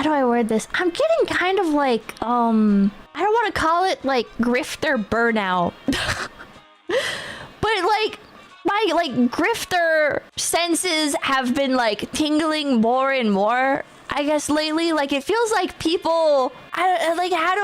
how do I word this? I'm getting kind of like, I don't want to call it like grifter burnout. But like, my like grifter senses have been like tingling more and more, I guess, lately. Like, it feels like people, like, how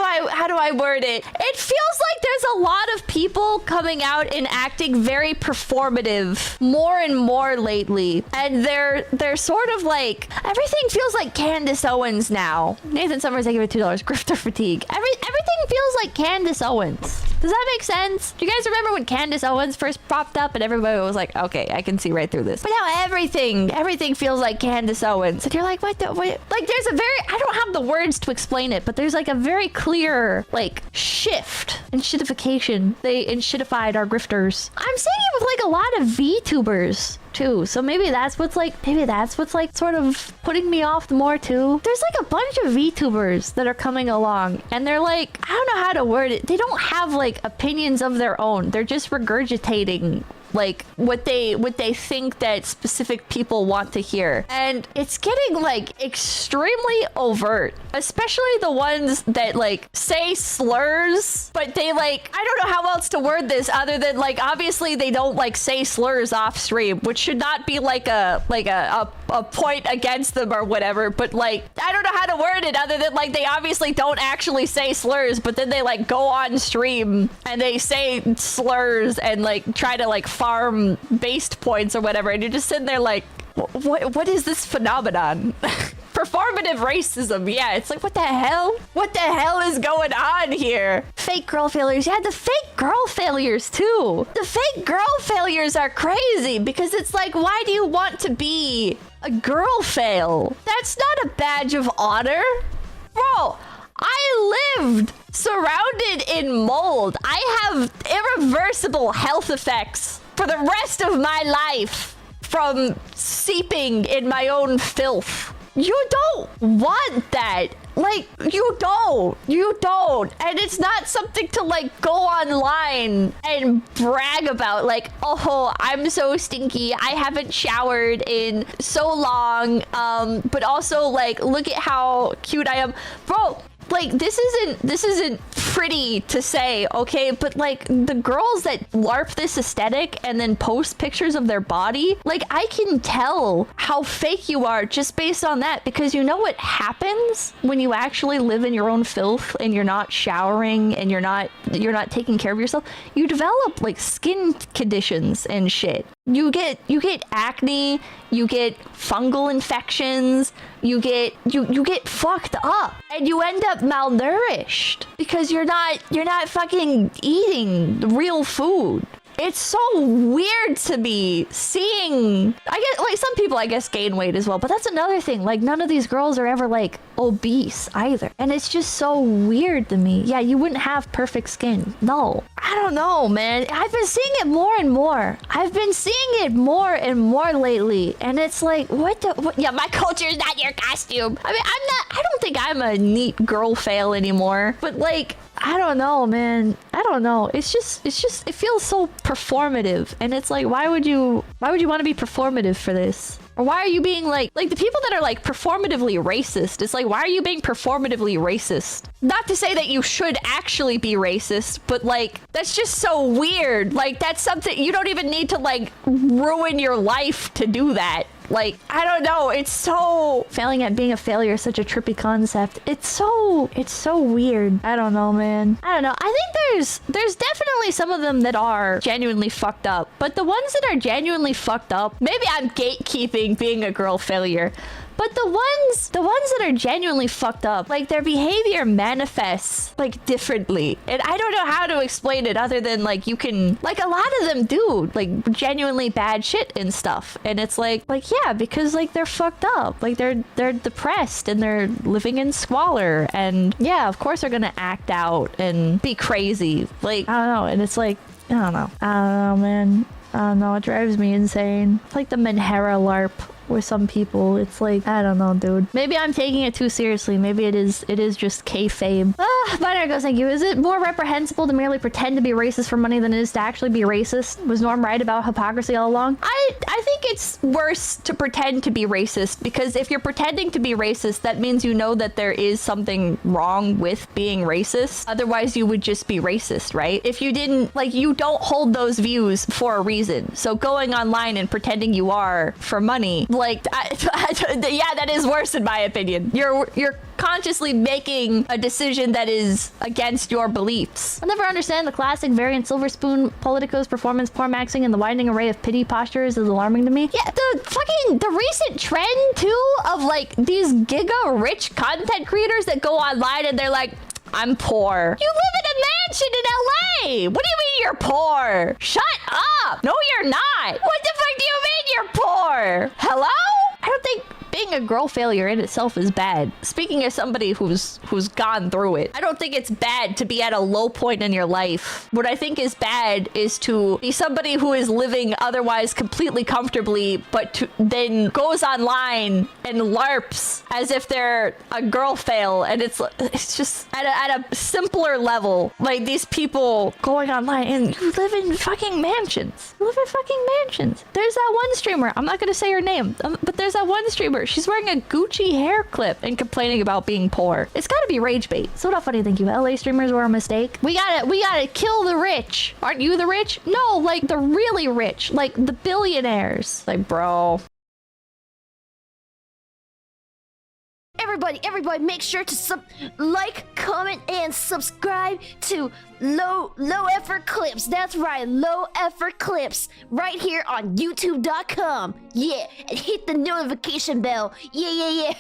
do I word it? It feels like there's a lot of people coming out and acting very performative more and more lately. And they're sort of like, everything feels like Candace Owens now. Nathan Summers, I give it $2. Grifter fatigue. Everything feels like Candace Owens. Does that make sense? Do you guys remember when Candace Owens first popped up and everybody was like, okay, I can see right through this. But now everything feels like Candace Owens. And you're like, what? Like, there's a very, I don't have the words to explain it, but there's like a very clear, like, shift and shitification. They shitified our grifters. I'm seeing it with like a lot of VTubers too. So maybe that's what's like sort of putting me off more too. There's like a bunch of VTubers that are coming along and they're like, I don't know how to word it. They don't have like opinions of their own. They're just regurgitating like what they think that specific people want to hear. And it's getting like extremely overt, especially the ones that like say slurs, but they like, I don't know how else to word this other than like, obviously they don't like say slurs off stream, which should not be like a point against them or whatever, but like, I don't know how to word it other than like, they obviously don't actually say slurs, but then they like go on stream and they say slurs and like try to like farm based points or whatever, and you're just sitting there like, what is this phenomenon? Performative racism. Yeah, it's like, what the hell? What the hell is going on here? Fake girl failures. Yeah, the fake girl failures too. The fake girl failures are crazy because it's like, why do you want to be a girl fail? That's not a badge of honor. Bro, I lived surrounded in mold. I have irreversible health effects for the rest of my life from seeping in my own filth. You don't want that. Like, you don't. And it's not something to like go online and brag about. Like, oh, I'm so stinky. I haven't showered in so long. But also like, look at how cute I am. Bro, like, this isn't pretty to say, okay? But like, the girls that LARP this aesthetic and then post pictures of their body, like, I can tell how fake you are just based on that, because you know what happens when you actually live in your own filth and you're not showering and you're not taking care of yourself. You develop like skin conditions and shit. You get acne, you get fungal infections, you get fucked up, and you end up malnourished because you're not fucking eating real food. It's so weird to me seeing, I guess, like, some people, I guess, gain weight as well, but that's another thing. Like, none of these girls are ever, like, obese either. And it's just so weird to me. Yeah, you wouldn't have perfect skin. No. I don't know, man. I've been seeing it more and more. I've been seeing it more and more lately. And it's like, what? Yeah, my culture is not your costume. I mean, I don't think I'm a neat girl fail anymore. But, like, I don't know, man. I don't know. It's just, it feels so performative. And it's like, why would you want to be performative for this? Or why are you being like the people that are like performatively racist? It's like, why are you being performatively racist? Not to say that you should actually be racist, but like, that's just so weird. Like, that's something you don't even need to like ruin your life to do that. Like, I don't know. It's so, failing at being a failure is such a trippy concept. It's so weird. I don't know, man. I don't know. I think there's definitely some of them that are genuinely fucked up, but the ones that are genuinely fucked up, maybe I'm gatekeeping being a girl failure. But the ones that are genuinely fucked up, like, their behavior manifests like differently. And I don't know how to explain it other than like, you can, like, a lot of them do like genuinely bad shit and stuff. And it's like, yeah, because like they're fucked up. Like they're depressed and they're living in squalor. And yeah, of course they're gonna act out and be crazy. Like, I don't know. And it's like, I don't know, man. I don't know, it drives me insane. It's like the Menhera LARP. with some people. It's like, I don't know, dude. Maybe I'm taking it too seriously. Maybe it is just kayfabe. Binary goes, thank you. Is it more reprehensible to merely pretend to be racist for money than it is to actually be racist? Was Norm right about hypocrisy all along? I think it's worse to pretend to be racist, because if you're pretending to be racist, that means you know that there is something wrong with being racist. Otherwise, you would just be racist, right? If you didn't, like, you don't hold those views for a reason. So going online and pretending you are for money, like, yeah, that is worse in my opinion. You're consciously making a decision that is against your beliefs. I'll never understand the classic variant silver spoon politicos performance poor maxing and the widening array of pity postures is alarming to me. Yeah, the recent trend too of like these giga rich content creators that go online and they're like, I'm poor. You live in a mansion in LA. What do you mean you're poor? Shut up. No, you're not. What the fuck do you mean you're poor? Hello? I don't think being a girl failure in itself is bad. Speaking as somebody who's gone through it, I don't think it's bad to be at a low point in your life. What I think is bad is to be somebody who is living otherwise completely comfortably, but then goes online and LARPs as if they're a girl fail, and it's just at a simpler level. Like these people going online and you live in fucking mansions. You live in fucking mansions. There's that one streamer. I'm not gonna say her name, but there's that one streamer. She's wearing a Gucci hair clip and complaining about being poor. It's gotta be rage bait. So not funny, thank you. LA streamers were a mistake. We gotta kill the rich. Aren't you the rich? No, like the really rich, like the billionaires. Like, bro. Everybody, make sure to like, comment, and subscribe to Low Effort Clips. That's right, Low Effort Clips, right here on YouTube.com. Yeah, and hit the notification bell. Yeah.